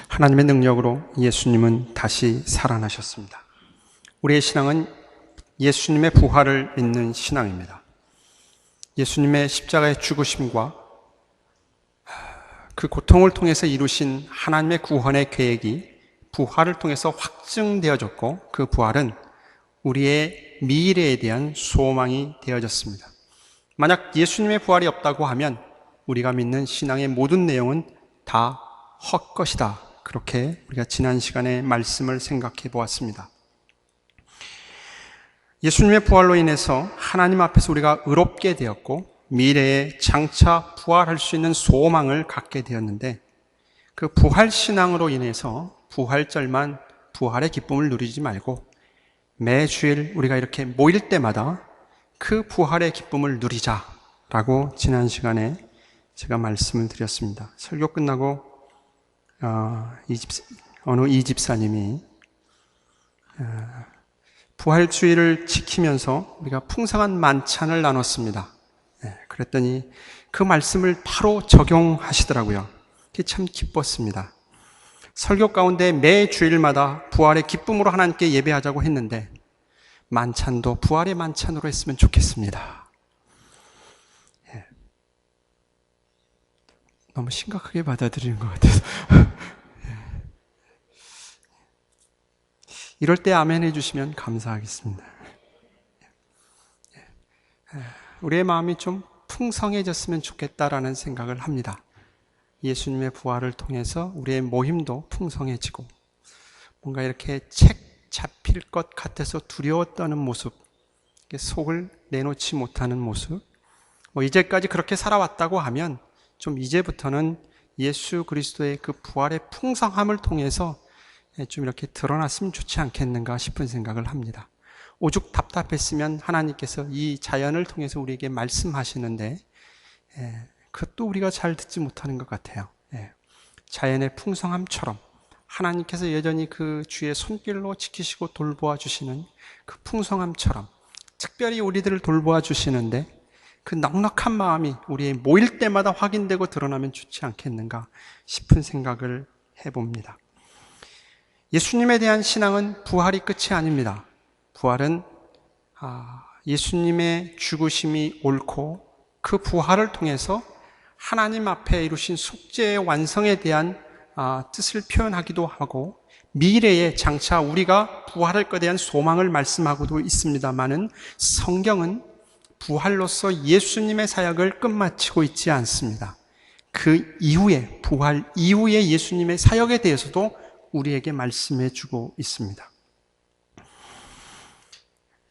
하나님의 능력으로 예수님은 다시 살아나셨습니다. 우리의 신앙은 예수님의 부활을 믿는 신앙입니다. 예수님의 십자가의 죽으심과 그 고통을 통해서 이루신 하나님의 구원의 계획이 부활을 통해서 확증되어졌고, 그 부활은 우리의 미래에 대한 소망이 되어졌습니다. 만약 예수님의 부활이 없다고 하면 우리가 믿는 신앙의 모든 내용은 다 헛것이다. 그렇게 우리가 지난 시간에 말씀을 생각해 보았습니다. 예수님의 부활로 인해서 하나님 앞에서 우리가 의롭게 되었고, 미래에 장차 부활할 수 있는 소망을 갖게 되었는데, 그 부활 신앙으로 인해서 부활절만 부활의 기쁨을 누리지 말고 매주일 우리가 이렇게 모일 때마다 그 부활의 기쁨을 누리자라고 지난 시간에 제가 말씀을 드렸습니다. 설교 끝나고 어느 이 집사님이 부활주의를 지키면서 우리가 풍성한 만찬을 나눴습니다. 그랬더니 그 말씀을 바로 적용하시더라고요. 그게 참 기뻤습니다. 설교 가운데 매 주일마다 부활의 기쁨으로 하나님께 예배하자고 했는데 만찬도 부활의 만찬으로 했으면 좋겠습니다. 너무 심각하게 받아들이는 것 같아서 이럴 때 아멘 해주시면 감사하겠습니다. 우리의 마음이 좀 풍성해졌으면 좋겠다라는 생각을 합니다. 예수님의 부활을 통해서 우리의 모임도 풍성해지고, 뭔가 이렇게 책 잡힐 것 같아서 두려워 떠는 모습, 속을 내놓지 못하는 모습, 이제까지 그렇게 살아왔다고 하면 좀 이제부터는 예수 그리스도의 그 부활의 풍성함을 통해서 좀 이렇게 드러났으면 좋지 않겠는가 싶은 생각을 합니다. 오죽 답답했으면 하나님께서 이 자연을 통해서 우리에게 말씀하시는데 그것도 우리가 잘 듣지 못하는 것 같아요. 자연의 풍성함처럼 하나님께서 여전히 그 주의 손길로 지키시고 돌보아 주시는 그 풍성함처럼 특별히 우리들을 돌보아 주시는데, 그 넉넉한 마음이 우리의 모일 때마다 확인되고 드러나면 좋지 않겠는가 싶은 생각을 해봅니다. 예수님에 대한 신앙은 부활이 끝이 아닙니다. 부활은 예수님의 죽으심이 옳고 그 부활을 통해서 하나님 앞에 이루신 속죄의 완성에 대한 뜻을 표현하기도 하고, 미래에 장차 우리가 부활할 것에 대한 소망을 말씀하고도 있습니다만은 성경은 부활로서 예수님의 사역을 끝마치고 있지 않습니다. 그 이후에, 부활 이후에 예수님의 사역에 대해서도 우리에게 말씀해 주고 있습니다.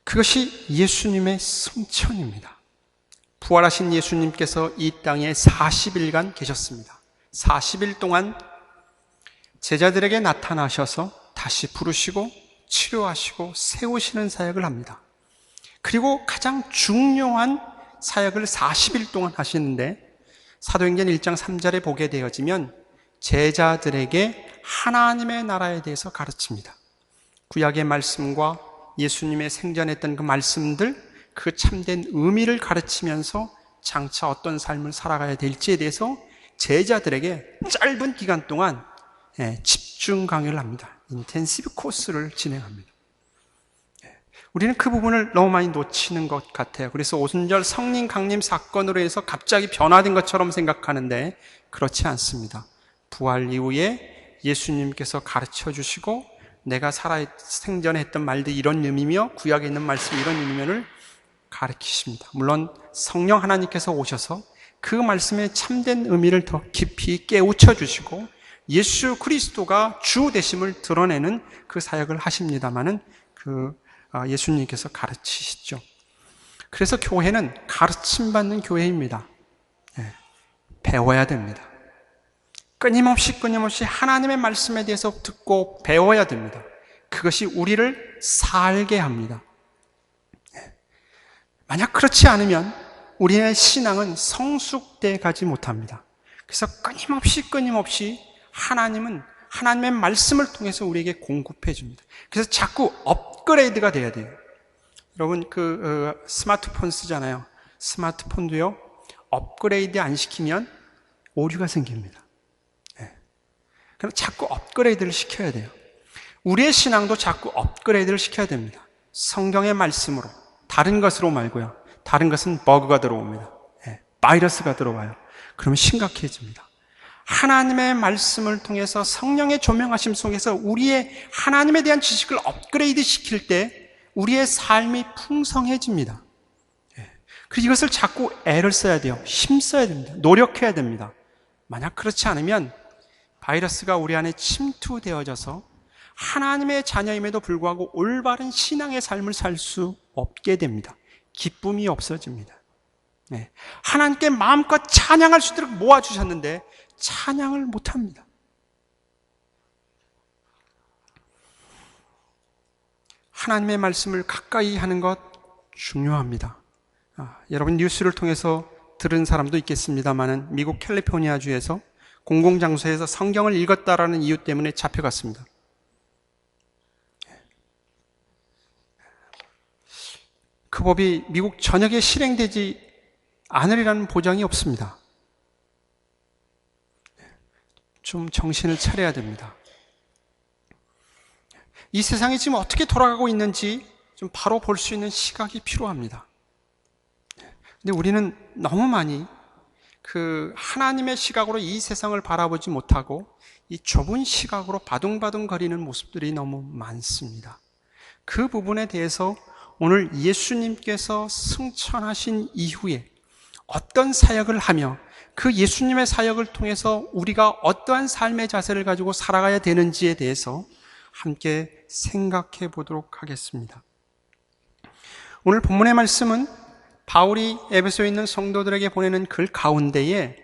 그것이 예수님의 성천입니다. 부활하신 예수님께서 이 땅에 40일간 계셨습니다. 40일 동안 제자들에게 나타나셔서 다시 부르시고 치료하시고 세우시는 사역을 합니다. 그리고 가장 중요한 사역을 40일 동안 하시는데, 사도행전 1장 3절에 보게 되어지면 제자들에게 하나님의 나라에 대해서 가르칩니다. 구약의 말씀과 예수님의 생전했던 그 말씀들, 그 참된 의미를 가르치면서 장차 어떤 삶을 살아가야 될지에 대해서 제자들에게 짧은 기간 동안 집중 강의를 합니다. 인텐시브 코스를 진행합니다. 우리는 그 부분을 너무 많이 놓치는 것 같아요. 그래서 오순절 성령 강림 사건으로 해서 갑자기 변화된 것처럼 생각하는데 그렇지 않습니다. 부활 이후에 예수님께서 가르쳐 주시고, 내가 생전에 했던 말들 이런 의미며 구약에 있는 말씀 이런 의미를 가르치십니다. 물론 성령 하나님께서 오셔서 그 말씀의 참된 의미를 더 깊이 깨우쳐 주시고 예수 그리스도가 주 되심을 드러내는 그 사역을 하십니다마는 예수님께서 가르치시죠. 그래서 교회는 가르침받는 교회입니다. 배워야 됩니다. 끊임없이 하나님의 말씀에 대해서 듣고 배워야 됩니다. 그것이 우리를 살게 합니다. 만약 그렇지 않으면 우리의 신앙은 성숙돼 가지 못합니다. 그래서 끊임없이 하나님은 하나님의 말씀을 통해서 우리에게 공급해 줍니다. 그래서 자꾸 업그레이드가 돼야 돼요. 여러분 스마트폰 쓰잖아요. 스마트폰도요, 업그레이드 안 시키면 오류가 생깁니다. 그럼 자꾸 업그레이드를 시켜야 돼요. 우리의 신앙도 자꾸 업그레이드를 시켜야 됩니다. 성경의 말씀으로, 다른 것으로 말고요. 다른 것은 버그가 들어옵니다. 바이러스가 들어와요. 그러면 심각해집니다. 하나님의 말씀을 통해서 성령의 조명하심 속에서 우리의 하나님에 대한 지식을 업그레이드 시킬 때 우리의 삶이 풍성해집니다. 그리고 이것을 자꾸 애를 써야 돼요. 힘써야 됩니다. 노력해야 됩니다. 만약 그렇지 않으면 바이러스가 우리 안에 침투되어져서 하나님의 자녀임에도 불구하고 올바른 신앙의 삶을 살 수 없게 됩니다. 기쁨이 없어집니다. 하나님께 마음껏 찬양할 수 있도록 모아주셨는데 찬양을 못합니다. 하나님의 말씀을 가까이 하는 것 중요합니다. 여러분 뉴스를 통해서 들은 사람도 있겠습니다만 미국 캘리포니아주에서 공공장소에서 성경을 읽었다라는 이유 때문에 잡혀갔습니다. 그 법이 미국 전역에 실행되지 않으리라는 보장이 없습니다. 좀 정신을 차려야 됩니다. 이 세상이 지금 어떻게 돌아가고 있는지 좀 바로 볼 수 있는 시각이 필요합니다. 근데 우리는 너무 많이 그 하나님의 시각으로 이 세상을 바라보지 못하고 이 좁은 시각으로 바둥바둥거리는 모습들이 너무 많습니다. 그 부분에 대해서 오늘 예수님께서 승천하신 이후에 어떤 사역을 하며 그 예수님의 사역을 통해서 우리가 어떠한 삶의 자세를 가지고 살아가야 되는지에 대해서 함께 생각해 보도록 하겠습니다. 오늘 본문의 말씀은 바울이 에베소에 있는 성도들에게 보내는 글 가운데에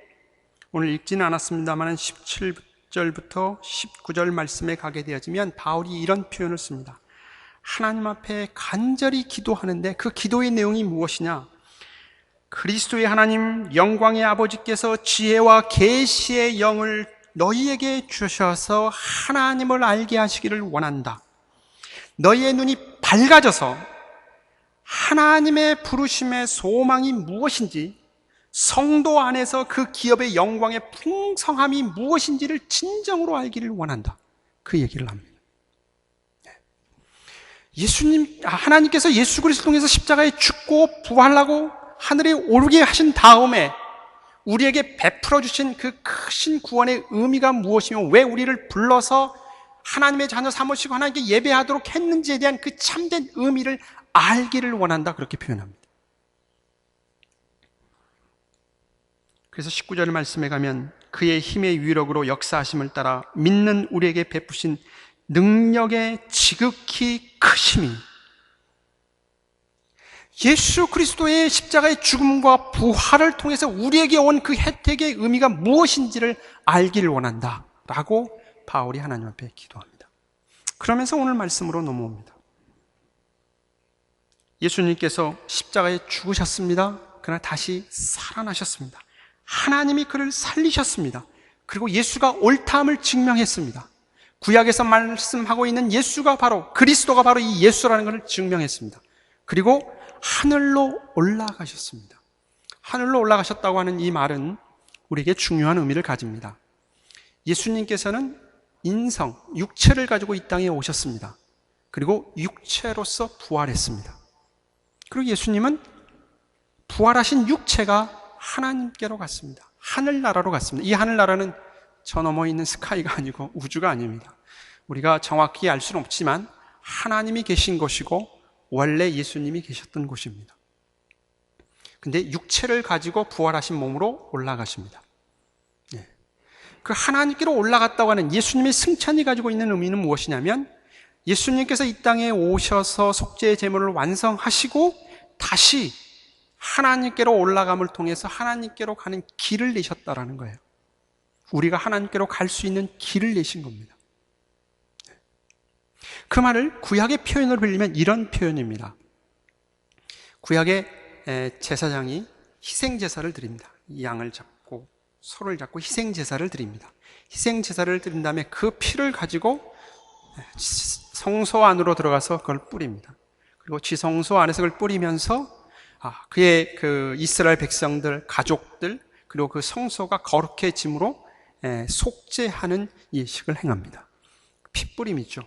오늘 읽지는 않았습니다만 17절부터 19절 말씀에 가게 되어지면 바울이 이런 표현을 씁니다. 하나님 앞에 간절히 기도하는데 그 기도의 내용이 무엇이냐? 그리스도의 하나님 영광의 아버지께서 지혜와 계시의 영을 너희에게 주셔서 하나님을 알게 하시기를 원한다. 너희의 눈이 밝아져서 하나님의 부르심의 소망이 무엇인지, 성도 안에서 그 기업의 영광의 풍성함이 무엇인지를 진정으로 알기를 원한다. 그 얘기를 합니다. 하나님께서 예수 그리스도를 통해서 십자가에 죽고 부활하고 하늘에 오르게 하신 다음에 우리에게 베풀어 주신 그 크신 구원의 의미가 무엇이며 왜 우리를 불러서 하나님의 자녀 삼으시고 하나님께 예배하도록 했는지에 대한 그 참된 의미를 알기를 원한다. 그렇게 표현합니다. 그래서 19절 말씀에 가면 그의 힘의 위력으로 역사하심을 따라 믿는 우리에게 베푸신 능력의 지극히 크심이, 예수 그리스도의 십자가의 죽음과 부활을 통해서 우리에게 온 그 혜택의 의미가 무엇인지를 알기를 원한다 라고 바울이 하나님 앞에 기도합니다. 그러면서 오늘 말씀으로 넘어옵니다. 예수님께서 십자가에 죽으셨습니다. 그러나 다시 살아나셨습니다. 하나님이 그를 살리셨습니다. 그리고 예수가 옳다함을 증명했습니다. 구약에서 말씀하고 있는 예수가 바로, 그리스도가 바로 이 예수라는 것을 증명했습니다. 그리고 하늘로 올라가셨습니다. 하늘로 올라가셨다고 하는 이 말은 우리에게 중요한 의미를 가집니다. 예수님께서는 인성, 육체를 가지고 이 땅에 오셨습니다. 그리고 육체로서 부활했습니다. 그리고 예수님은 부활하신 육체가 하나님께로 갔습니다. 하늘나라로 갔습니다. 이 하늘나라는 저 너머에 있는 스카이가 아니고 우주가 아닙니다. 우리가 정확히 알 수는 없지만 하나님이 계신 곳이고 원래 예수님이 계셨던 곳입니다. 근데 육체를 가지고 부활하신 몸으로 올라가십니다. 그 하나님께로 올라갔다고 하는 예수님의 승천이 가지고 있는 의미는 무엇이냐면 예수님께서 이 땅에 오셔서 속죄의 제물을 완성하시고 다시 하나님께로 올라감을 통해서 하나님께로 가는 길을 내셨다라는 거예요. 우리가 하나님께로 갈 수 있는 길을 내신 겁니다. 그 말을 구약의 표현으로 빌리면 이런 표현입니다. 구약의 제사장이 희생제사를 드립니다. 양을 잡고 소를 잡고 희생제사를 드립니다. 희생제사를 드린 다음에 그 피를 가지고 성소 안으로 들어가서 그걸 뿌립니다. 그리고 지성소 안에서 그걸 뿌리면서 그의 그 이스라엘 백성들, 가족들, 그리고 그 성소가 거룩해짐으로 속죄하는 예식을 행합니다. 핏부림이죠.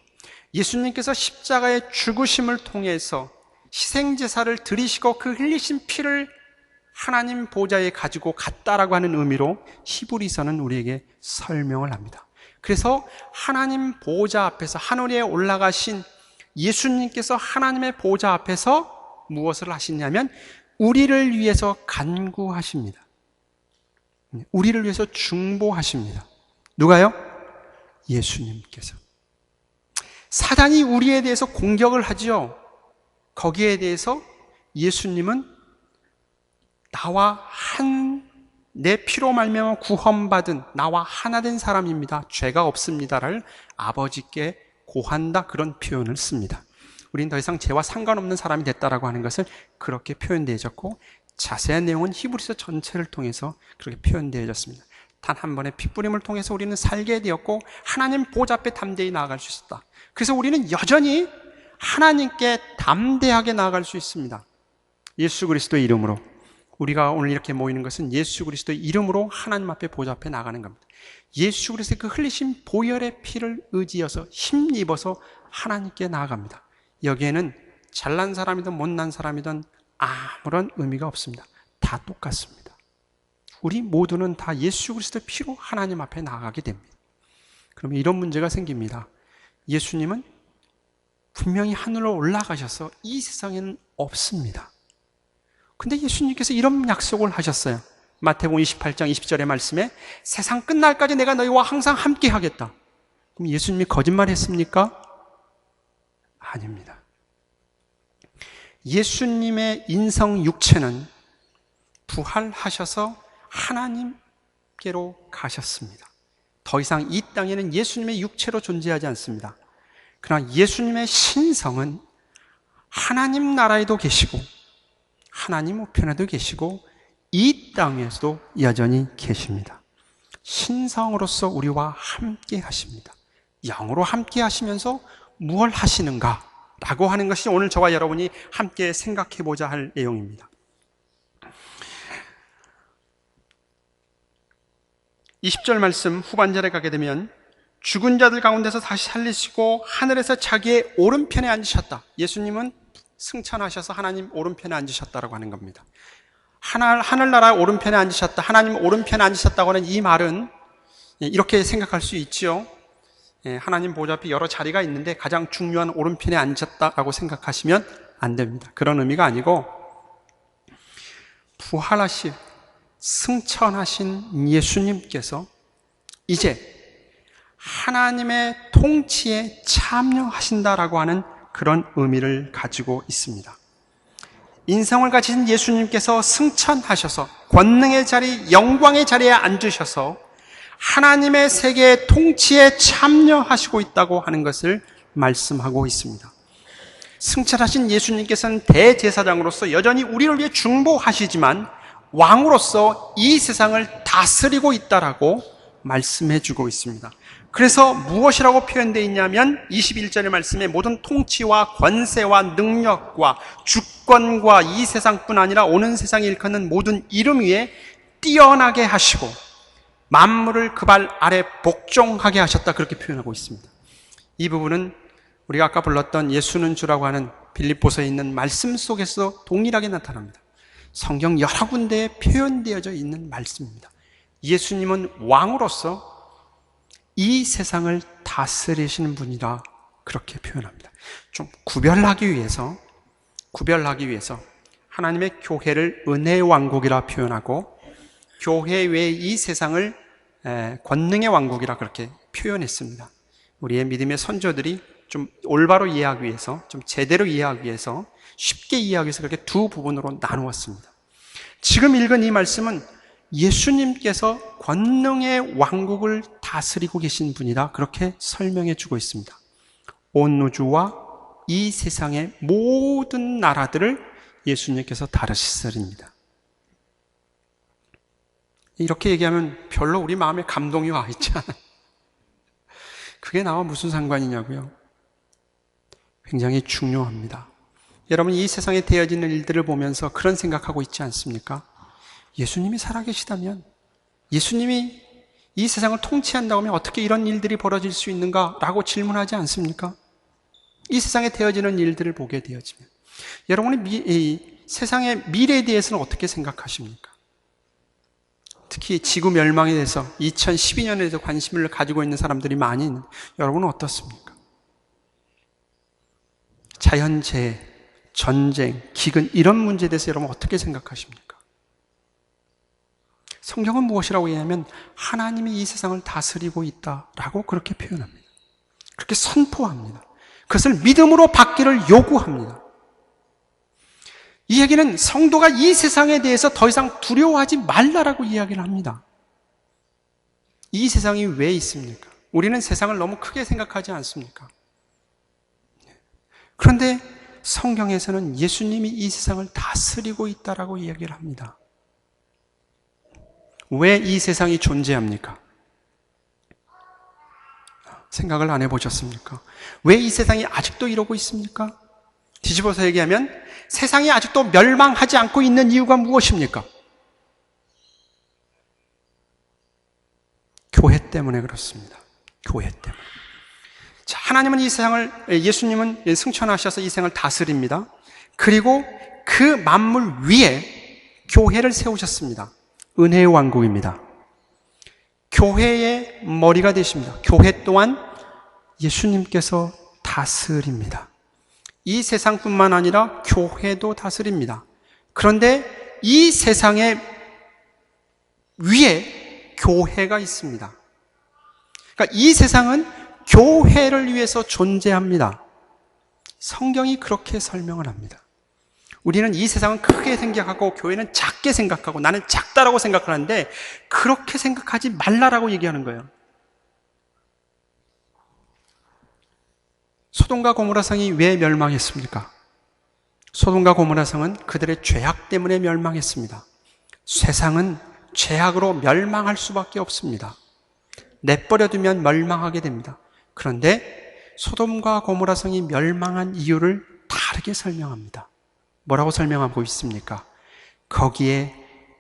예수님께서 십자가의 죽으심을 통해서 희생제사를 드리시고 그 흘리신 피를 하나님 보좌에 가지고 갔다라고 하는 의미로 히브리서는 우리에게 설명을 합니다. 그래서 하나님 보좌 앞에서 하늘에 올라가신 예수님께서 하나님의 보좌 앞에서 무엇을 하시냐면 우리를 위해서 간구하십니다. 우리를 위해서 중보하십니다. 누가요? 예수님께서. 사단이 우리에 대해서 공격을 하죠. 거기에 대해서 예수님은 나와 내 피로 말미암아 구원받은 나와 하나 된 사람입니다. 죄가 없습니다를 아버지께 고한다, 그런 표현을 씁니다. 우리는 더 이상 죄와 상관없는 사람이 됐다라고 하는 것을 그렇게 표현되어졌고, 자세한 내용은 히브리서 전체를 통해서 그렇게 표현되어졌습니다. 단 한 번의 핏부림을 통해서 우리는 살게 되었고 하나님 보좌 앞에 담대히 나아갈 수 있었다. 그래서 우리는 여전히 하나님께 담대하게 나아갈 수 있습니다. 예수 그리스도의 이름으로. 우리가 오늘 이렇게 모이는 것은 예수 그리스도의 이름으로 하나님 앞에 보좌 앞에 나가는 겁니다. 예수 그리스도의 그 흘리신 보혈의 피를 의지해서 힘입어서 하나님께 나아갑니다. 여기에는 잘난 사람이든 못난 사람이든 아무런 의미가 없습니다. 다 똑같습니다. 우리 모두는 다 예수 그리스도의 피로 하나님 앞에 나아가게 됩니다. 그러면 이런 문제가 생깁니다. 예수님은 분명히 하늘로 올라가셔서 이 세상에는 없습니다. 근데 예수님께서 이런 약속을 하셨어요. 마태복음 28장 20절의 말씀에 세상 끝날까지 내가 너희와 항상 함께 하겠다. 그럼 예수님이 거짓말했습니까? 아닙니다. 예수님의 인성 육체는 부활하셔서 하나님께로 가셨습니다. 더 이상 이 땅에는 예수님의 육체로 존재하지 않습니다. 그러나 예수님의 신성은 하나님 나라에도 계시고 하나님 우편에도 계시고 이 땅에서도 여전히 계십니다. 신성으로서 우리와 함께 하십니다. 영으로 함께 하시면서 무엇을 하시는가? 라고 하는 것이 오늘 저와 여러분이 함께 생각해보자 할 내용입니다. 20절 말씀 후반절에 가게 되면 죽은 자들 가운데서 다시 살리시고 하늘에서 자기의 오른편에 앉으셨다. 예수님은 승천하셔서 하나님 오른편에 앉으셨다라고 하는 겁니다. 하늘나라 오른편에 앉으셨다, 하나님 오른편에 앉으셨다고 하는 이 말은 이렇게 생각할 수 있지요. 하나님 보좌 앞에 여러 자리가 있는데 가장 중요한 오른편에 앉았다라고 생각하시면 안 됩니다. 그런 의미가 아니고 부활하신 승천하신 예수님께서 이제 하나님의 통치에 참여하신다라고 하는 그런 의미를 가지고 있습니다. 인성을 가진 예수님께서 승천하셔서 권능의 자리, 영광의 자리에 앉으셔서 하나님의 세계의 통치에 참여하시고 있다고 하는 것을 말씀하고 있습니다. 승천하신 예수님께서는 대제사장으로서 여전히 우리를 위해 중보하시지만 왕으로서 이 세상을 다스리고 있다라고 말씀해주고 있습니다. 그래서 무엇이라고 표현되어 있냐면 21절의 말씀에 모든 통치와 권세와 능력과 주권과 이 세상뿐 아니라 오는 세상에 일컫는 모든 이름 위에 뛰어나게 하시고 만물을 그 발 아래 복종하게 하셨다, 그렇게 표현하고 있습니다. 이 부분은 우리가 아까 불렀던 예수는 주라고 하는 빌립보서에 있는 말씀 속에서 동일하게 나타납니다. 성경 여러 군데에 표현되어져 있는 말씀입니다. 예수님은 왕으로서 이 세상을 다스리시는 분이라 그렇게 표현합니다. 좀 구별하기 위해서 하나님의 교회를 은혜의 왕국이라 표현하고 교회 외의 이 세상을 권능의 왕국이라 그렇게 표현했습니다. 우리의 믿음의 선조들이 좀 올바로 이해하기 위해서, 좀 제대로 이해하기 위해서, 쉽게 이해하기 위해서 그렇게 두 부분으로 나누었습니다. 지금 읽은 이 말씀은 예수님께서 권능의 왕국을 다스리고 계신 분이라 그렇게 설명해 주고 있습니다. 온 우주와 이 세상의 모든 나라들을 예수님께서 다스립니다. 이렇게 얘기하면 별로 우리 마음에 감동이 와 있지 않아요. 그게 나와 무슨 상관이냐고요? 굉장히 중요합니다. 여러분, 이 세상에 되어지는 일들을 보면서 그런 생각하고 있지 않습니까? 예수님이 살아계시다면, 예수님이 이 세상을 통치한다고 하면 어떻게 이런 일들이 벌어질 수 있는가라고 질문하지 않습니까? 이 세상에 되어지는 일들을 보게 되어지면 여러분이 이 세상의 미래에 대해서는 어떻게 생각하십니까? 특히 지구 멸망에 대해서 2012년에 대해서 관심을 가지고 있는 사람들이 많이 있는데 여러분은 어떻습니까? 자연재해, 전쟁, 기근 이런 문제에 대해서 여러분 어떻게 생각하십니까? 성경은 무엇이라고 얘기하면 하나님이 이 세상을 다스리고 있다라고 그렇게 표현합니다. 그렇게 선포합니다. 그것을 믿음으로 받기를 요구합니다. 이 얘기는 성도가 이 세상에 대해서 더 이상 두려워하지 말라라고 이야기를 합니다. 이 세상이 왜 있습니까? 우리는 세상을 너무 크게 생각하지 않습니까? 그런데 성경에서는 예수님이 이 세상을 다스리고 있다라고 이야기를 합니다. 왜 이 세상이 존재합니까? 생각을 안 해보셨습니까? 왜 이 세상이 아직도 이러고 있습니까? 뒤집어서 얘기하면 세상이 아직도 멸망하지 않고 있는 이유가 무엇입니까? 교회 때문에 그렇습니다. 교회 때문에. 자, 하나님은 이 세상을, 예수님은 승천하셔서 이 세상을 다스립니다. 그리고 그 만물 위에 교회를 세우셨습니다. 은혜의 왕국입니다. 교회의 머리가 되십니다. 교회 또한 예수님께서 다스립니다. 이 세상뿐만 아니라 교회도 다스립니다. 그런데 이 세상의 위에 교회가 있습니다. 그러니까 이 세상은 교회를 위해서 존재합니다. 성경이 그렇게 설명을 합니다. 우리는 이 세상은 크게 생각하고 교회는 작게 생각하고 나는 작다라고 생각하는데 그렇게 생각하지 말라라고 얘기하는 거예요. 소돔과 고모라 성이 왜 멸망했습니까? 소돔과 고모라 성은 그들의 죄악 때문에 멸망했습니다. 세상은 죄악으로 멸망할 수밖에 없습니다. 내버려두면 멸망하게 됩니다. 그런데 소돔과 고모라 성이 멸망한 이유를 다르게 설명합니다. 뭐라고 설명하고 있습니까? 거기에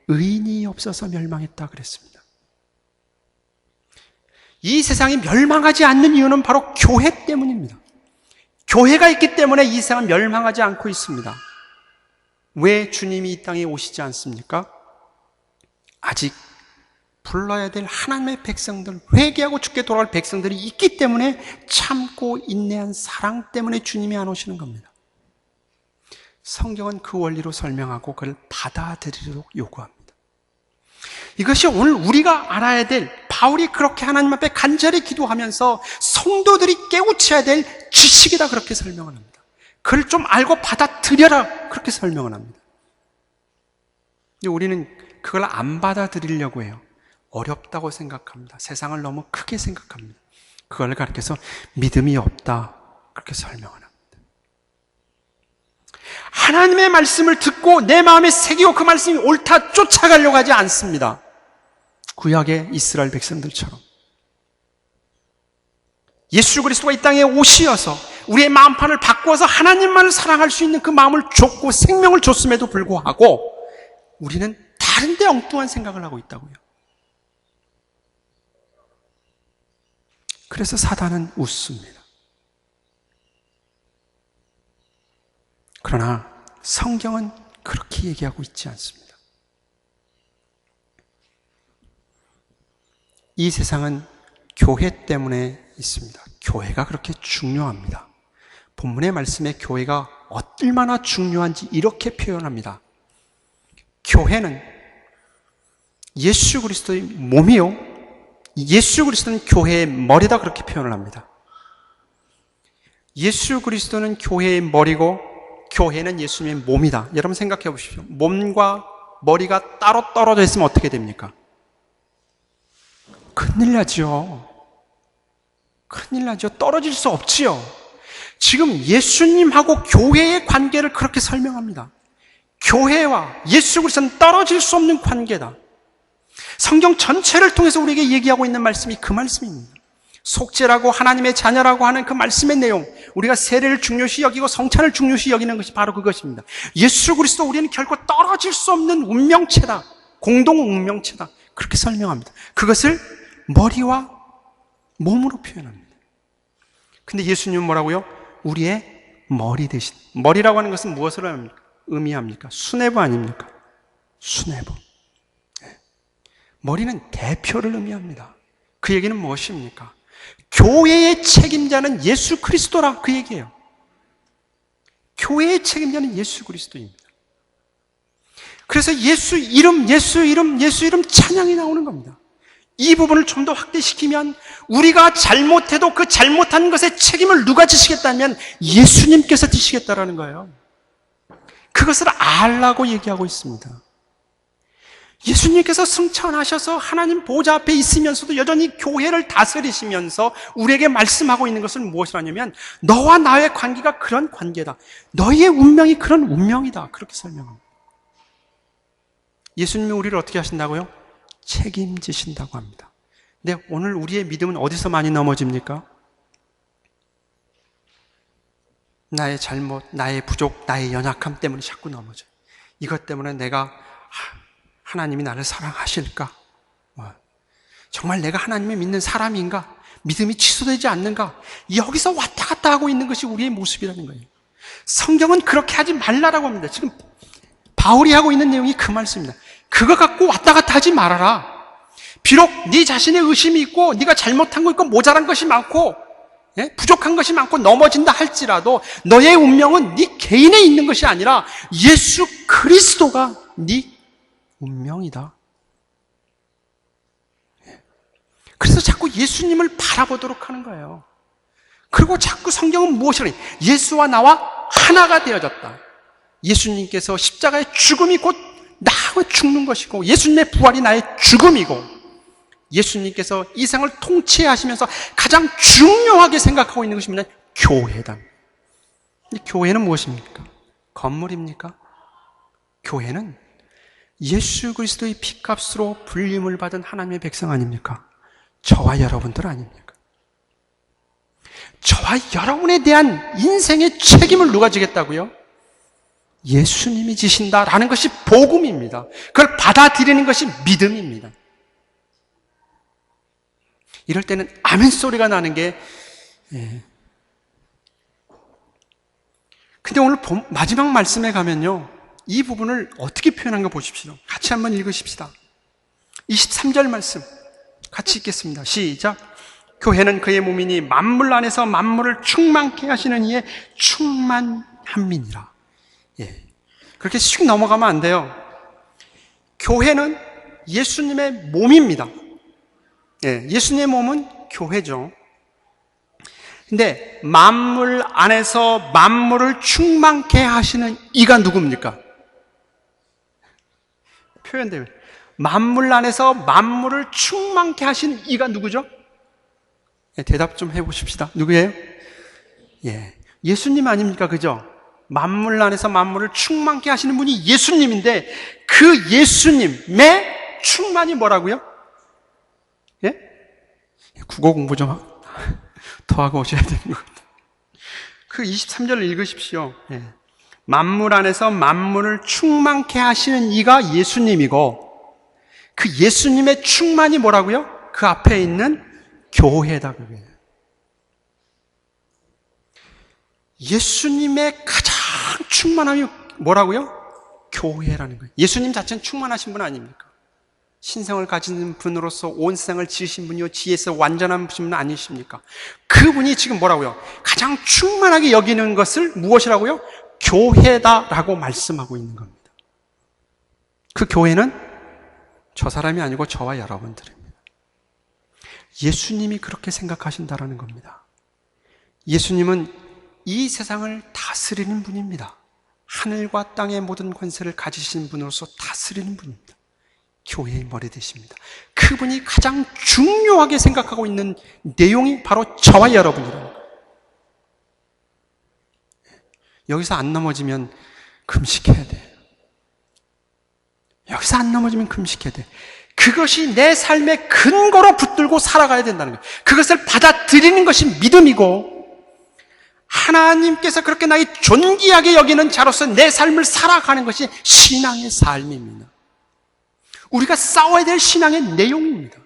의인이 없어서 멸망했다 그랬습니다. 이 세상이 멸망하지 않는 이유는 바로 교회 때문입니다. 교회가 있기 때문에 이 세상은 멸망하지 않고 있습니다. 왜 주님이 이 땅에 오시지 않습니까? 아직 불러야 될 하나님의 백성들, 회개하고 죽게 돌아갈 백성들이 있기 때문에 참고 인내한 사랑 때문에 주님이 안 오시는 겁니다. 성경은 그 원리로 설명하고 그걸 받아들이도록 요구합니다. 이것이 오늘 우리가 알아야 될, 바울이 그렇게 하나님 앞에 간절히 기도하면서 성도들이 깨우쳐야 될 지식이다 그렇게 설명을 합니다. 그걸 좀 알고 받아들여라 그렇게 설명을 합니다. 근데 우리는 그걸 안 받아들이려고 해요. 어렵다고 생각합니다. 세상을 너무 크게 생각합니다. 그걸 가르쳐서 믿음이 없다 그렇게 설명을 합니다. 하나님의 말씀을 듣고 내 마음에 새기고 그 말씀이 옳다 쫓아가려고 하지 않습니다. 구약의 이스라엘 백성들처럼. 예수 그리스도가 이 땅에 오시어서 우리의 마음판을 바꾸어서 하나님만을 사랑할 수 있는 그 마음을 줬고 생명을 줬음에도 불구하고 우리는 다른 데 엉뚱한 생각을 하고 있다고요. 그래서 사단은 웃습니다. 그러나 성경은 그렇게 얘기하고 있지 않습니다. 이 세상은 교회 때문에 있습니다. 교회가 그렇게 중요합니다. 본문의 말씀에 교회가 얼마나 중요한지 이렇게 표현합니다. 교회는 예수 그리스도의 몸이요, 예수 그리스도는 교회의 머리다 그렇게 표현을 합니다. 예수 그리스도는 교회의 머리고 교회는 예수님의 몸이다. 여러분 생각해 보십시오. 몸과 머리가 따로 떨어져 있으면 어떻게 됩니까? 큰일 나죠. 큰일 나죠. 떨어질 수 없지요. 지금 예수님하고 교회의 관계를 그렇게 설명합니다. 교회와 예수 그리스도는 떨어질 수 없는 관계다. 성경 전체를 통해서 우리에게 얘기하고 있는 말씀이 그 말씀입니다. 속죄라고 하나님의 자녀라고 하는 그 말씀의 내용, 우리가 세례를 중요시 여기고 성찬을 중요시 여기는 것이 바로 그것입니다. 예수 그리스도 우리는 결코 떨어질 수 없는 운명체다. 공동 운명체다. 그렇게 설명합니다. 그것을 머리와 몸으로 표현합니다. 근데 예수님은 뭐라고요? 우리의 머리 대신. 머리라고 하는 것은 무엇을 의미합니까? 수뇌부 아닙니까? 수뇌부. 머리는 대표를 의미합니다. 그 얘기는 무엇입니까? 교회의 책임자는 예수 그리스도라, 그 얘기예요. 교회의 책임자는 예수 그리스도입니다. 그래서 예수 이름 찬양이 나오는 겁니다. 이 부분을 좀 더 확대시키면 우리가 잘못해도 그 잘못한 것의 책임을 누가 지시겠다면 예수님께서 지시겠다라는 거예요. 그것을 알라고 얘기하고 있습니다. 예수님께서 승천하셔서 하나님 보좌 앞에 있으면서도 여전히 교회를 다스리시면서 우리에게 말씀하고 있는 것은 무엇이라냐면 너와 나의 관계가 그런 관계다. 너희의 운명이 그런 운명이다. 그렇게 설명합니다. 예수님이 우리를 어떻게 하신다고요? 책임지신다고 합니다. 근데 오늘 우리의 믿음은 어디서 많이 넘어집니까? 나의 잘못, 나의 부족, 나의 연약함 때문에 자꾸 넘어져요. 이것 때문에 내가 하나님이 나를 사랑하실까? 정말 내가 하나님을 믿는 사람인가? 믿음이 취소되지 않는가? 여기서 왔다 갔다 하고 있는 것이 우리의 모습이라는 거예요. 성경은 그렇게 하지 말라라고 합니다. 지금 바울이 하고 있는 내용이 그 말씀입니다. 그거 갖고 왔다 갔다 하지 말아라. 비록 네 자신의 의심이 있고 네가 잘못한 거 있고 모자란 것이 많고 부족한 것이 많고 넘어진다 할지라도 너의 운명은 네 개인에 있는 것이 아니라 예수 그리스도가 네 운명이다. 그래서 자꾸 예수님을 바라보도록 하는 거예요. 그리고 자꾸 성경은 무엇이라니? 예수와 나와 하나가 되어졌다. 예수님께서 십자가의 죽음이 곧 나와 죽는 것이고 예수님의 부활이 나의 죽음이고 예수님께서 이 세상을 통치하시면서 가장 중요하게 생각하고 있는 것이 뭐냐? 교회다. 교회는 무엇입니까? 건물입니까? 교회는 예수 그리스도의 피값으로 불림을 받은 하나님의 백성 아닙니까? 저와 여러분들 아닙니까? 저와 여러분에 대한 인생의 책임을 누가 지겠다고요? 예수님이 지신다라는 것이 복음입니다. 그걸 받아들이는 것이 믿음입니다. 이럴 때는 아멘 소리가 나는 게 근데 오늘 마지막 말씀에 가면요, 이 부분을 어떻게 표현한 거 보십시오. 같이 한번 읽으십시다. 23절 말씀 같이 읽겠습니다. 시작. 교회는 그의 몸이니 만물 안에서 만물을 충만케 하시는 이의 충만함이니라. 그렇게 슉 넘어가면 안 돼요. 교회는 예수님의 몸입니다. 예수님의 몸은 교회죠. 근데 만물 안에서 만물을 충만케 하시는 이가 누굽니까? 표현돼요. 만물 안에서 만물을 충만케 하시는 이가 누구죠? 대답 좀 해보십시다. 누구예요? 예수님 아닙니까? 그죠? 만물 안에서 만물을 충만케 하시는 분이 예수님인데 그 예수님의 충만이 뭐라고요? 국어 공부 좀 더 하고 오셔야 되는 것 같아요. 그 23절을 읽으십시오. 만물 안에서 만물을 충만케 하시는 이가 예수님이고 그 예수님의 충만이 뭐라고요? 그 앞에 있는 교회다. 그게 예수님의 가장 충만함이 뭐라고요? 교회라는 거예요. 예수님 자체는 충만하신 분 아닙니까? 신성을 가진 분으로서 온 세상을 지으신 분이요 지혜에서 완전한 분은 아니십니까? 그분이 지금 뭐라고요? 가장 충만하게 여기는 것을 무엇이라고요? 교회다라고 말씀하고 있는 겁니다. 그 교회는 저 사람이 아니고 저와 여러분들입니다. 예수님이 그렇게 생각하신다라는 겁니다. 예수님은 이 세상을 다스리는 분입니다. 하늘과 땅의 모든 권세를 가지신 분으로서 다스리는 분입니다. 교회의 머리 되십니다. 그분이 가장 중요하게 생각하고 있는 내용이 바로 저와 여러분이라는 거예요. 여기서 안 넘어지면 금식해야 돼. 여기서 안 넘어지면 금식해야 돼. 그것이 내 삶의 근거로 붙들고 살아가야 된다는 거예요. 그것을 받아들이는 것이 믿음이고 하나님께서 그렇게 나의 존귀하게 여기는 자로서 내 삶을 살아가는 것이 신앙의 삶입니다. 우리가 싸워야 될 신앙의 내용입니다.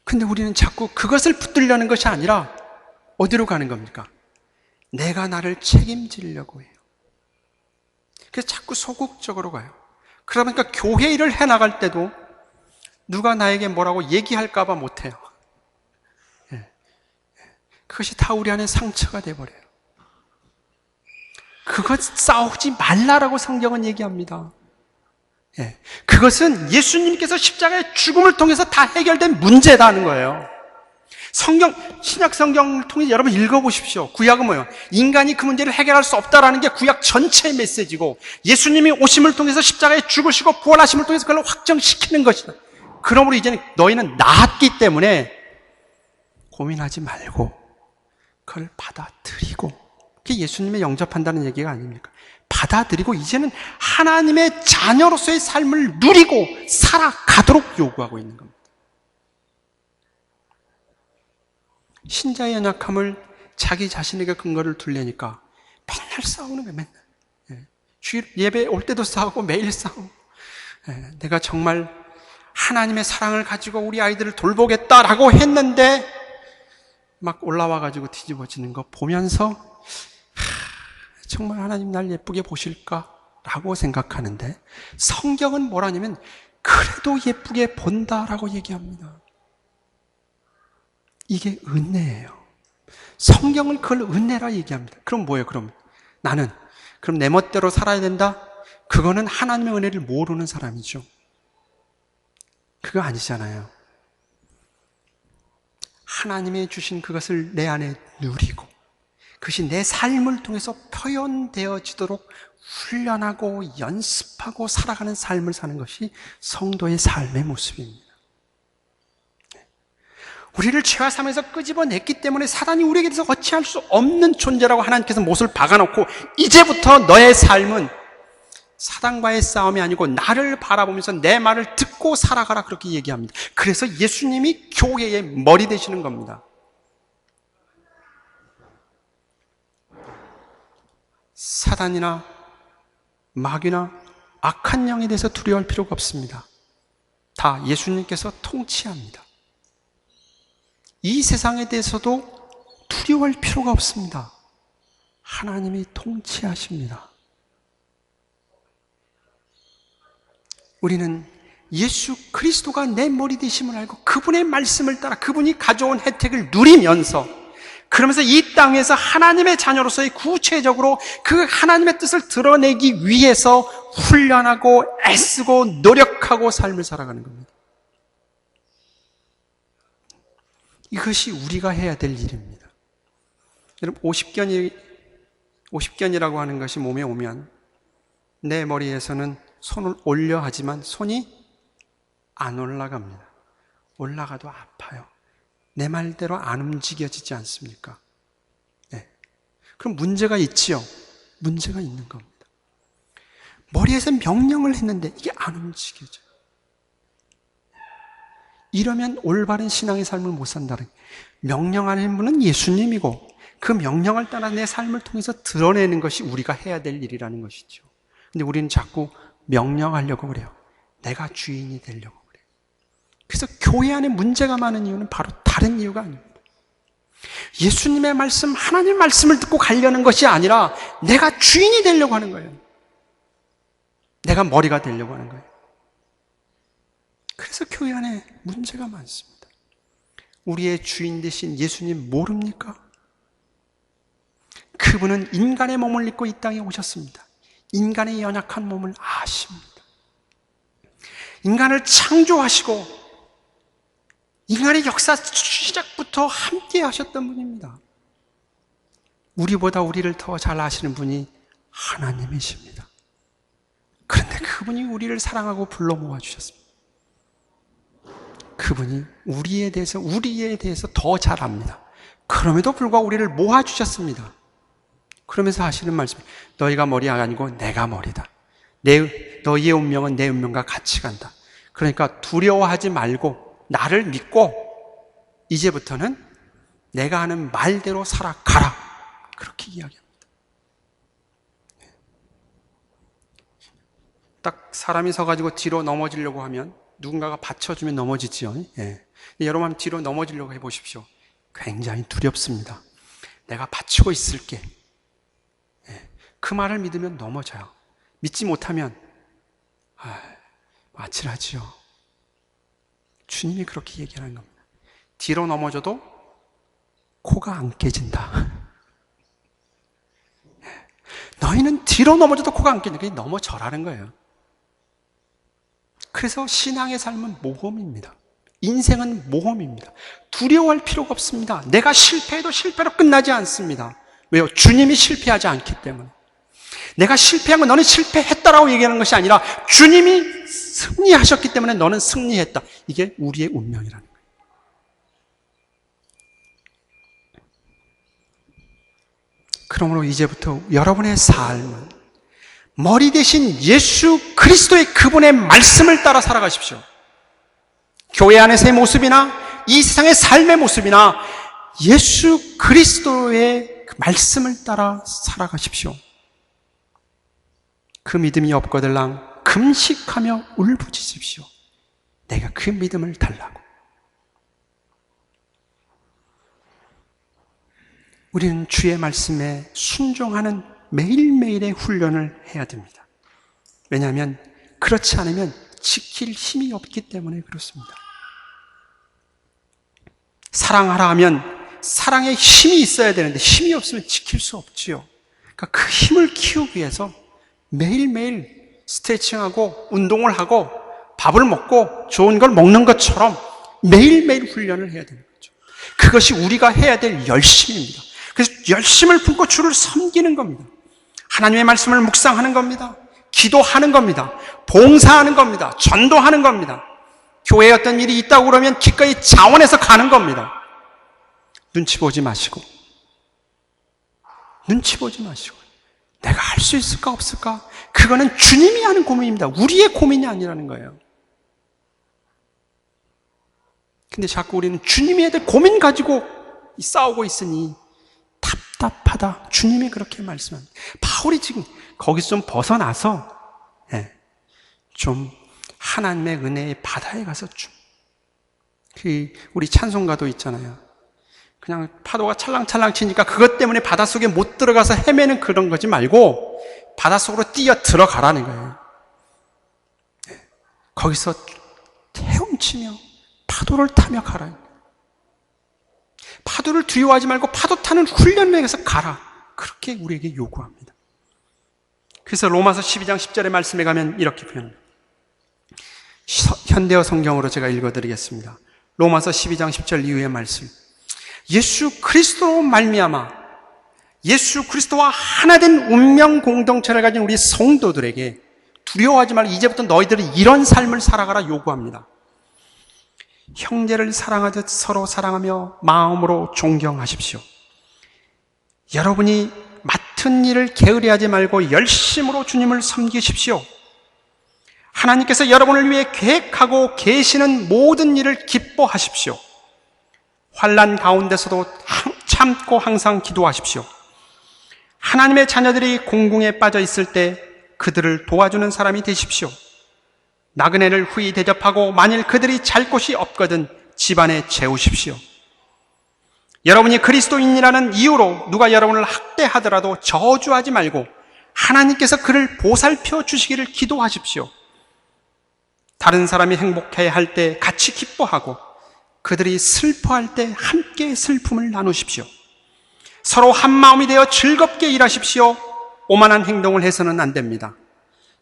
근데 우리는 자꾸 그것을 붙들려는 것이 아니라 어디로 가는 겁니까? 내가 나를 책임지려고 해요. 그래서 자꾸 소극적으로 가요. 그러다 보니까 교회 일을 해나갈 때도 누가 나에게 뭐라고 얘기할까봐 못해요. 그것이 다 우리 안에 상처가 돼버려요. 그것 싸우지 말라라고 성경은 얘기합니다. 그것은 예수님께서 십자가의 죽음을 통해서 다 해결된 문제다는 거예요. 신약 성경을 통해서 여러분 읽어보십시오. 구약은 뭐예요? 인간이 그 문제를 해결할 수 없다라는 게 구약 전체의 메시지고, 예수님이 오심을 통해서 십자가에 죽으시고 부활하심을 통해서 그걸 확정시키는 것이다. 그러므로 이제는 너희는 나았기 때문에 고민하지 말고 그걸 받아들이고, 그게 예수님의 영접한다는 얘기가 아닙니까? 받아들이고 이제는 하나님의 자녀로서의 삶을 누리고 살아가도록 요구하고 있는 겁니다. 신자의 연약함을 자기 자신에게 근거를 둘래니까 맨날 싸우는 거예요. 맨날. 주일 예배 올 때도 싸우고 매일 싸우고, 내가 정말 하나님의 사랑을 가지고 우리 아이들을 돌보겠다라고 했는데 막 올라와가지고 뒤집어지는 거 보면서 정말 하나님 날 예쁘게 보실까라고 생각하는데, 성경은 뭐라냐면 그래도 예쁘게 본다라고 얘기합니다. 이게 은혜예요. 성경은 그걸 은혜라 얘기합니다. 그럼 뭐예요? 그럼 내 멋대로 살아야 된다? 그거는 하나님의 은혜를 모르는 사람이죠. 그거 아니잖아요. 하나님이 주신 그것을 내 안에 누리고 그것이 내 삶을 통해서 표현되어지도록 훈련하고 연습하고 살아가는 삶을 사는 것이 성도의 삶의 모습입니다. 우리를 죄와 삶에서 끄집어냈기 때문에 사단이 우리에게 대해서 어찌할 수 없는 존재라고 하나님께서 못을 박아놓고, 이제부터 너의 삶은 사단과의 싸움이 아니고 나를 바라보면서 내 말을 듣고 살아가라, 그렇게 얘기합니다. 그래서 예수님이 교회의 머리 되시는 겁니다. 사단이나 마귀나 악한 영에 대해서 두려워할 필요가 없습니다. 다 예수님께서 통치합니다. 이 세상에 대해서도 두려워할 필요가 없습니다. 하나님이 통치하십니다. 우리는 예수 그리스도가 내 머리 되심을 알고 그분의 말씀을 따라 그분이 가져온 혜택을 누리면서, 그러면서 이 땅에서 하나님의 자녀로서의 구체적으로 그 하나님의 뜻을 드러내기 위해서 훈련하고 애쓰고 노력하고 삶을 살아가는 겁니다. 이것이 우리가 해야 될 일입니다. 여러분, 50견이라고 하는 것이 몸에 오면 내 머리에서는 손을 올려 하지만 손이 안 올라갑니다. 올라가도 아파요. 내 말대로 안 움직여지지 않습니까? 그럼 문제가 있지요. 문제가 있는 겁니다. 머리에서 명령을 했는데 이게 안 움직여져요. 이러면 올바른 신앙의 삶을 못 산다는 거예요. 명령하는 분은 예수님이고 그 명령을 따라 내 삶을 통해서 드러내는 것이 우리가 해야 될 일이라는 것이죠. 근데 우리는 자꾸 명령하려고 그래요. 내가 주인이 되려고 그래요. 그래서 교회 안에 문제가 많은 이유는 바로 다른 이유가 아닙니다. 예수님의 말씀, 하나님의 말씀을 듣고 가려는 것이 아니라 내가 주인이 되려고 하는 거예요. 내가 머리가 되려고 하는 거예요. 그래서 교회 안에 문제가 많습니다. 우리의 주인 되신 예수님 모릅니까? 그분은 인간의 몸을 입고 이 땅에 오셨습니다. 인간의 연약한 몸을 아십니다. 인간을 창조하시고 인간의 역사 시작부터 함께 하셨던 분입니다. 우리보다 우리를 더 잘 아시는 분이 하나님이십니다. 그런데 그분이 우리를 사랑하고 불러 모아주셨습니다. 그분이 우리에 대해서 더 잘 압니다. 그럼에도 불구하고 우리를 모아주셨습니다. 그러면서 하시는 말씀이 너희가 머리가 아니고 내가 머리다. 너희의 운명은 내 운명과 같이 간다. 그러니까 두려워하지 말고 나를 믿고 이제부터는 내가 하는 말대로 살아가라. 그렇게 이야기합니다. 딱 사람이 서가지고 뒤로 넘어지려고 하면 누군가가 받쳐주면 넘어지지요. 예. 여러분 한번 뒤로 넘어지려고 해보십시오. 굉장히 두렵습니다. 내가 받치고 있을게. 예. 그 말을 믿으면 넘어져요. 믿지 못하면 아찔하지요. 주님이 그렇게 얘기하는 겁니다. 뒤로 넘어져도 코가 안 깨진다. 예. 너희는 뒤로 넘어져도 코가 안 깨진다. 그게 넘어져라는 거예요. 그래서 신앙의 삶은 모험입니다. 인생은 모험입니다. 두려워할 필요가 없습니다. 내가 실패해도 실패로 끝나지 않습니다. 왜요? 주님이 실패하지 않기 때문에. 내가 실패한 건 너는 실패했다라고 얘기하는 것이 아니라 주님이 승리하셨기 때문에 너는 승리했다. 이게 우리의 운명이라는 거예요. 그러므로 이제부터 여러분의 삶은 머리 대신 예수 그리스도의 그분의 말씀을 따라 살아가십시오. 교회 안에서의 모습이나 이 세상의 삶의 모습이나 예수 그리스도의 그 말씀을 따라 살아가십시오. 그 믿음이 없거들랑 금식하며 울부짖으십시오. 내가 그 믿음을 달라고. 우리는 주의 말씀에 순종하는 매일매일의 훈련을 해야 됩니다. 왜냐하면 그렇지 않으면 지킬 힘이 없기 때문에 그렇습니다. 사랑하라 하면 사랑의 힘이 있어야 되는데 힘이 없으면 지킬 수 없지요. 그러니까 그 힘을 키우기 위해서 매일매일 스트레칭하고 운동을 하고 밥을 먹고 좋은 걸 먹는 것처럼 매일매일 훈련을 해야 되는 거죠. 그것이 우리가 해야 될 열심입니다. 그래서 열심을 품고 주를 섬기는 겁니다. 하나님의 말씀을 묵상하는 겁니다. 기도하는 겁니다. 봉사하는 겁니다. 전도하는 겁니다. 교회에 어떤 일이 있다고 그러면 기꺼이 자원해서 가는 겁니다. 눈치 보지 마시고 내가 할 수 있을까 없을까? 그거는 주님이 하는 고민입니다. 우리의 고민이 아니라는 거예요. 근데 자꾸 우리는 주님이 해야 될 고민 가지고 싸우고 있으니 답답하다. 주님이 그렇게 말씀합니다. 바울이 지금 거기서 좀 벗어나서 좀 하나님의 은혜의 바다에 가서 좀 우리 찬송가도 있잖아요. 그냥 파도가 찰랑찰랑 치니까 그것 때문에 바닷속에 못 들어가서 헤매는 그런 거지 말고 바닷속으로 뛰어 들어가라는 거예요. 거기서 헤엄치며 파도를 타며 가라. 파도를 두려워하지 말고 파도 타는 훈련을 해서 가라. 그렇게 우리에게 요구합니다. 그래서 로마서 12장 10절의 말씀에 가면 이렇게 표현합니다. 현대어 성경으로 제가 읽어드리겠습니다. 로마서 12장 10절 이후의 말씀. 예수 그리스도로 말미암아 예수 그리스도와 하나된 운명 공동체를 가진 우리 성도들에게 두려워하지 말고 이제부터 너희들은 이런 삶을 살아가라 요구합니다. 형제를 사랑하듯 서로 사랑하며 마음으로 존경하십시오. 여러분이 맡은 일을 게으리하지 말고 열심으로 주님을 섬기십시오. 하나님께서 여러분을 위해 계획하고 계시는 모든 일을 기뻐하십시오. 환난 가운데서도 참고 항상 기도하십시오. 하나님의 자녀들이 공궁에 빠져 있을 때 그들을 도와주는 사람이 되십시오. 나그네를 후히 대접하고 만일 그들이 잘 곳이 없거든 집안에 재우십시오. 여러분이 그리스도인이라는 이유로 누가 여러분을 학대하더라도 저주하지 말고 하나님께서 그를 보살펴 주시기를 기도하십시오. 다른 사람이 행복해야 할 때 같이 기뻐하고 그들이 슬퍼할 때 함께 슬픔을 나누십시오. 서로 한 마음이 되어 즐겁게 일하십시오. 오만한 행동을 해서는 안 됩니다.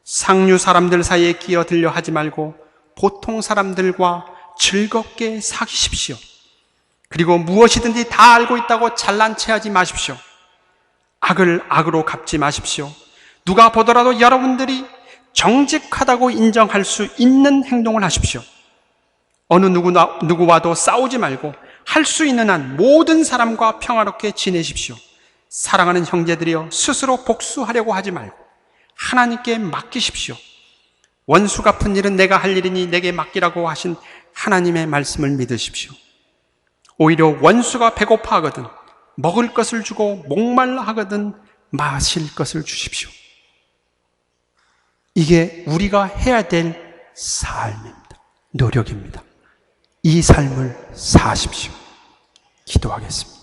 상류 사람들 사이에 끼어들려 하지 말고 보통 사람들과 즐겁게 사귀십시오. 그리고 무엇이든지 다 알고 있다고 잘난 체하지 마십시오. 악을 악으로 갚지 마십시오. 누가 보더라도 여러분들이 정직하다고 인정할 수 있는 행동을 하십시오. 어느 누구와도 싸우지 말고 할 수 있는 한 모든 사람과 평화롭게 지내십시오. 사랑하는 형제들이여 스스로 복수하려고 하지 말고 하나님께 맡기십시오. 원수 갚은 일은 내가 할 일이니 내게 맡기라고 하신 하나님의 말씀을 믿으십시오. 오히려 원수가 배고파하거든 먹을 것을 주고 목말라 하거든 마실 것을 주십시오. 이게 우리가 해야 될 삶입니다. 노력입니다. 이 삶을 사십시오. 기도하겠습니다.